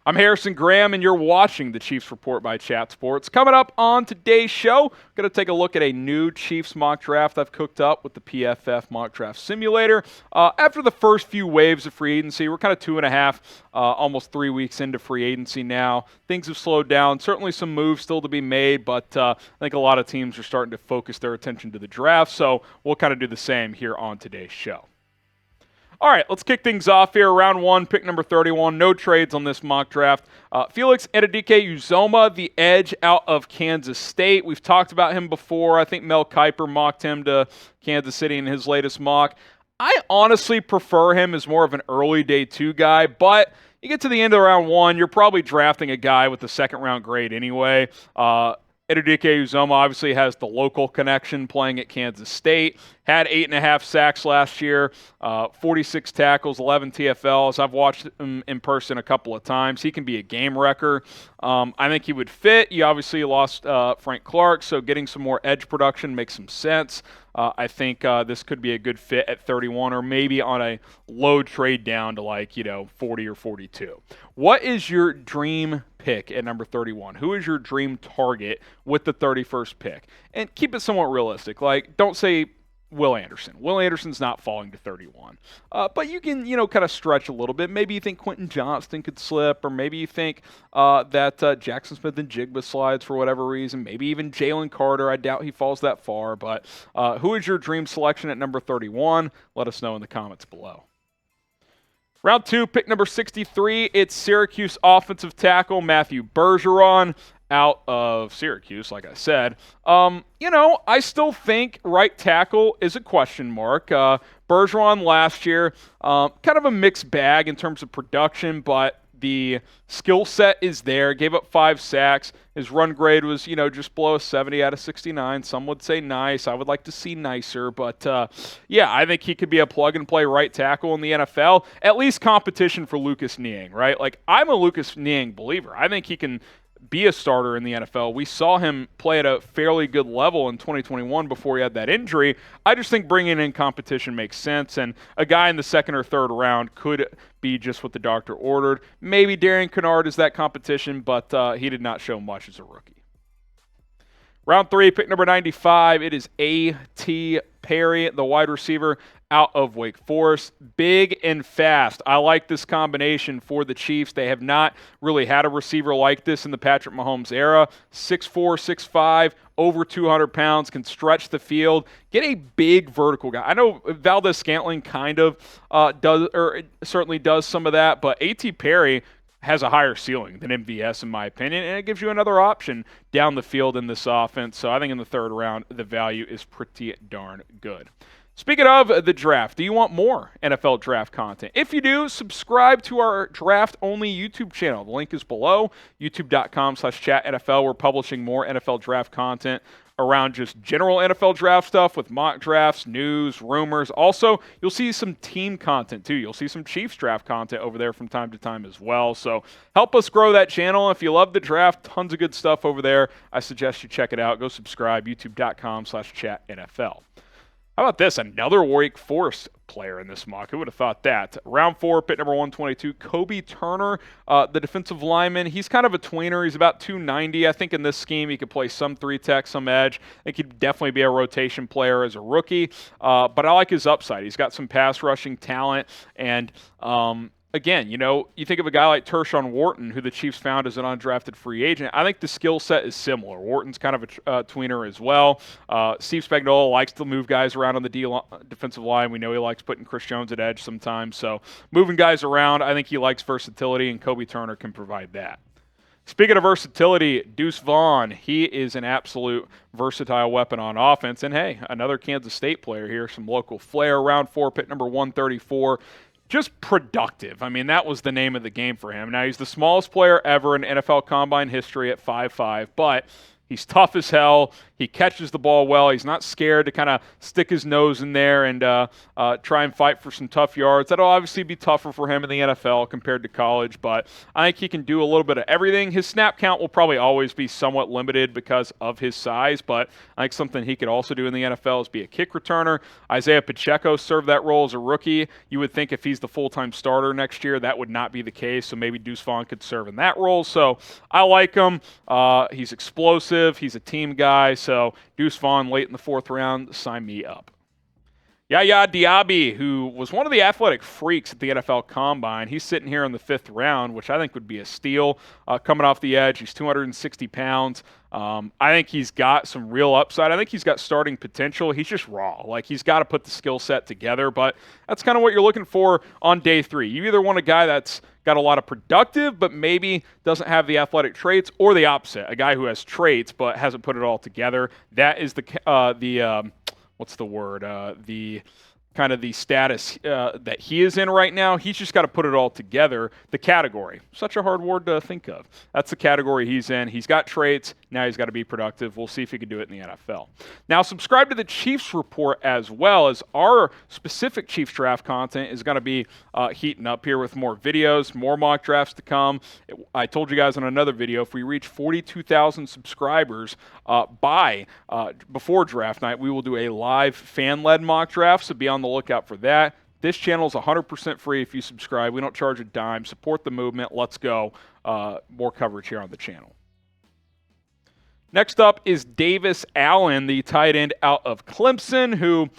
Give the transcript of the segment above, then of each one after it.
I'm Harrison Graham, and you're watching the Chiefs Report by Chat Sports. Coming up on today's show, going to take a look at a new Chiefs mock draft I've cooked up with the PFF Mock Draft Simulator. After the first few waves of free agency, we're kind of 2.5, almost 3 weeks into free agency now. Things have slowed down. Certainly some moves still to be made, but I think a lot of teams are starting to focus their attention to the draft, so we'll kind of do the same here on today's show. All right, let's kick things off here. Round 1, pick number 31. No trades on this mock draft. Felix Anudike-Uzomah, the edge out of Kansas State. We've talked about him before. I think Mel Kiper mocked him to Kansas City in his latest mock. I honestly prefer him as more of an early day 2 guy, but you get to the end of round 1, you're probably drafting a guy with a second-round grade anyway. Anudike-Uzomah obviously has the local connection playing at Kansas State. Had 8.5 sacks last year, 46 tackles, 11 TFLs. I've watched him in person a couple of times. He can be a game wrecker. I think he would fit. You obviously lost Frank Clark, so getting some more edge production makes some sense. I think this could be a good fit at 31 or maybe on a low trade down to 40 or 42. What is your dream pick at number 31? Who is your dream target with the 31st pick? And keep it somewhat realistic. Don't say Will Anderson. Will Anderson's not falling to 31. But you can, kind of stretch a little bit. Maybe you think Quentin Johnston could slip, or maybe you think that Jackson Smith and Jigba slides for whatever reason. Maybe even Jalen Carter. I doubt he falls that far. But who is your dream selection at number 31? Let us know in the comments below. Round 2, pick number 63. It's Syracuse offensive tackle Matthew Bergeron, out of Syracuse, like I said. I still think right tackle is a question mark. Bergeron last year, kind of a mixed bag in terms of production, but the skill set is there. Gave up 5 sacks. His run grade was, just below a 70 out of 69. Some would say nice. I would like to see nicer. But, I think he could be a plug-and-play right tackle in the NFL. At least competition for Lucas Niang, right? I'm a Lucas Niang believer. I think he can be a starter in the NFL. We saw him play at a fairly good level in 2021 before he had that injury. I just think bringing in competition makes sense, and a guy in the second or third round could be just what the doctor ordered. Maybe Darian Kennard is that competition, but he did not show much as a rookie. Round 3, pick number 95. It is A.T. Perry, the wide receiver out of Wake Forest. Big and fast. I like this combination for the Chiefs. They have not really had a receiver like this in the Patrick Mahomes era. 6'4", 6'5", over 200 pounds, can stretch the field, get a big vertical guy. I know Valdez-Scantling kind of does, or certainly does some of that, but A.T. Perry has a higher ceiling than MVS in my opinion, and it gives you another option down the field in this offense. So I think in the third round, the value is pretty darn good. Speaking of the draft, do you want more NFL draft content? If you do, subscribe to our draft-only YouTube channel. The link is below, youtube.com/chatNFL. We're publishing more NFL draft content around just general NFL draft stuff with mock drafts, news, rumors. Also, you'll see some team content too. You'll see some Chiefs draft content over there from time to time as well. So help us grow that channel. If you love the draft, tons of good stuff over there. I suggest you check it out. Go subscribe, youtube.com/chatNFL. How about this? Another Wake Forest player in this mock. Who would have thought that? Round 4, pick number 122, Kobie Turner, the defensive lineman. He's kind of a tweener. He's about 290. I think in this scheme he could play some 3-tech, some edge. I think he'd definitely be a rotation player as a rookie. But I like his upside. He's got some pass rushing talent, and again, you think of a guy like Tershawn Wharton, who the Chiefs found as an undrafted free agent. I think the skill set is similar. Wharton's kind of a tweener as well. Steve Spagnuolo likes to move guys around on the defensive line. We know he likes putting Chris Jones at edge sometimes. So moving guys around, I think he likes versatility, and Kobie Turner can provide that. Speaking of versatility, Deuce Vaughn, he is an absolute versatile weapon on offense. And hey, another Kansas State player here, some local flair. Round 4, pick number 134. Just productive. I mean, that was the name of the game for him. Now, he's the smallest player ever in NFL Combine history at 5'5", but He's tough as hell. He catches the ball well. He's not scared to kind of stick his nose in there and try and fight for some tough yards. That'll obviously be tougher for him in the NFL compared to college, but I think he can do a little bit of everything. His snap count will probably always be somewhat limited because of his size, but I think something he could also do in the NFL is be a kick returner. Isaiah Pacheco served that role as a rookie. You would think if he's the full-time starter next year, that would not be the case, so maybe Deuce Vaughn could serve in that role. So I like him. He's explosive. He's a team guy, so Deuce Vaughn late in the 4th round, sign me up. YaYa Diaby, who was one of the athletic freaks at the NFL Combine, he's sitting here in the 5th round, which I think would be a steal. Coming off the edge, he's 260 pounds. I think he's got some real upside. I think he's got starting potential. He's just raw. Like, he's got to put the skill set together, but that's kind of what you're looking for on day 3. You either want a guy that's got a lot of productive, but maybe doesn't have the athletic traits, or the opposite, a guy who has traits but hasn't put it all together. That is the kind of the status that he is in right now. He's just got to put it all together. The category, such a hard word to think of. That's the category he's in. He's got traits. Now he's got to be productive. We'll see if he can do it in the NFL. Now, subscribe to the Chiefs Report as well, as our specific Chiefs draft content is going to be heating up here with more videos, more mock drafts to come. I told you guys in another video, if we reach 42,000 subscribers before draft night, we will do a live fan-led mock draft, so be on the lookout for that. This channel is 100% free if you subscribe. We don't charge a dime. Support the movement. Let's go. More coverage here on the channel. Next up is Davis Allen, the tight end out of Clemson, who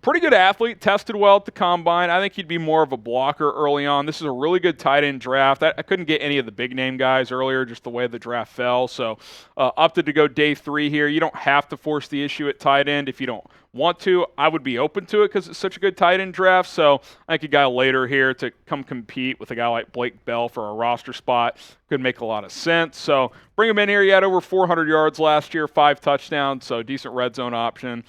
pretty good athlete, tested well at the Combine. I think he'd be more of a blocker early on. This is a really good tight end draft. I couldn't get any of the big name guys earlier, just the way the draft fell. So opted to go day 3 here. You don't have to force the issue at tight end if you don't want to. I would be open to it because it's such a good tight end draft. So I think a guy later here to come compete with a guy like Blake Bell for a roster spot could make a lot of sense. So bring him in here. He had over 400 yards last year, 5 touchdowns, so decent red zone option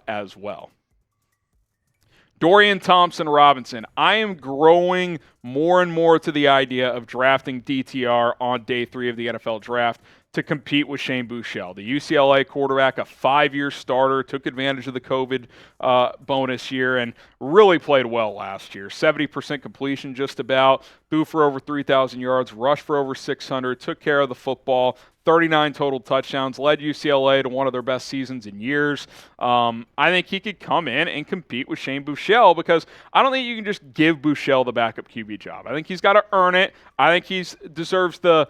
as well. Dorian Thompson-Robinson. I am growing more and more to the idea of drafting DTR on day 3 of the NFL draft to compete with Shane Buechele. The UCLA quarterback, a 5-year starter, took advantage of the COVID bonus year and really played well last year. 70% completion just about, threw for over 3,000 yards, rushed for over 600, took care of the football, 39 total touchdowns, led UCLA to one of their best seasons in years. I think he could come in and compete with Shane Buechele because I don't think you can just give Buechele the backup QB job. I think he's got to earn it. I think he deserves the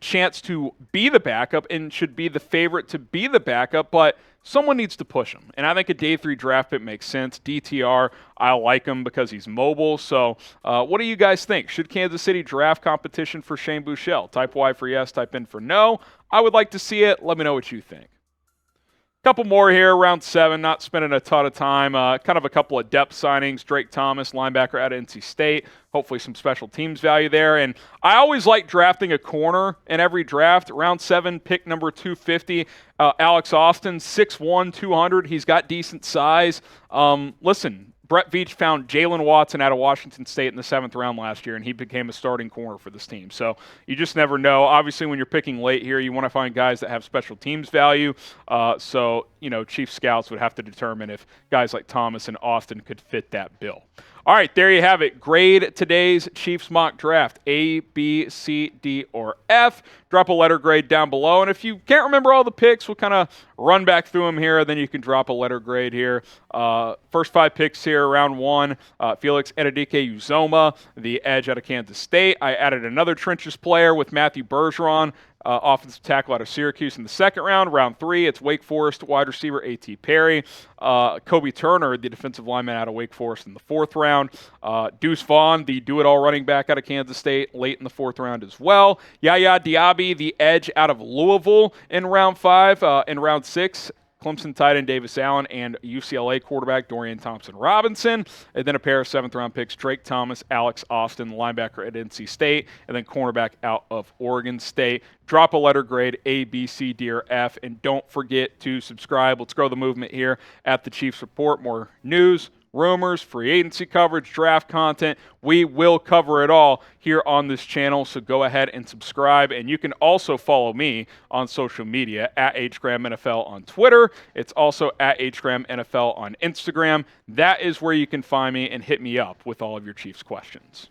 chance to be the backup and should be the favorite to be the backup, but someone needs to push him. And I think a day 3 draft pick makes sense. DTR, I like him because he's mobile. So what do you guys think? Should Kansas City draft competition for Shane Buechele? Type Y for yes, type N for no. I would like to see it. Let me know what you think. Couple more here, round 7, not spending a ton of time. Kind of a couple of depth signings. Drake Thomas, linebacker out of NC State. Hopefully some special teams value there. And I always like drafting a corner in every draft. Round 7, pick number 250. Alex Austin, 6'1", 200. He's got decent size. Listen, Brett Veach found Jalen Watson out of Washington State in the 7th round last year, and he became a starting corner for this team. So you just never know. Obviously, when you're picking late here, you want to find guys that have special teams value. So, Chief scouts would have to determine if guys like Thomas and Austin could fit that bill. All right, there you have it. Grade today's Chiefs mock draft, A, B, C, D, or F. Drop a letter grade down below. And if you can't remember all the picks, we'll kind of run back through them here. Then you can drop a letter grade here. First 5 picks here, round 1, Felix Anudike-Uzomah, the edge out of Kansas State. I added another trenches player with Matthew Bergeron, offensive tackle out of Syracuse in the 2nd round. Round 3, it's Wake Forest wide receiver A.T. Perry. Kobie Turner, the defensive lineman out of Wake Forest in the 4th round. Deuce Vaughn, the do-it-all running back out of Kansas State, late in the 4th round as well. YaYa Diaby, the edge out of Louisville in round 5. In round 6, Clemson tight end Davis Allen and UCLA quarterback Dorian Thompson-Robinson. And then a pair of 7th-round picks, Drake Thomas, Alex Austin, linebacker at NC State, and then cornerback out of Oregon State. Drop a letter grade, A, B, C, D, or F, and don't forget to subscribe. Let's grow the movement here at the Chiefs Report. More news, rumors, free agency coverage, draft content. We will cover it all here on this channel, so go ahead and subscribe. And you can also follow me on social media at HGramNFL on Twitter. It's also at HGramNFL on Instagram. That is where you can find me and hit me up with all of your Chiefs questions.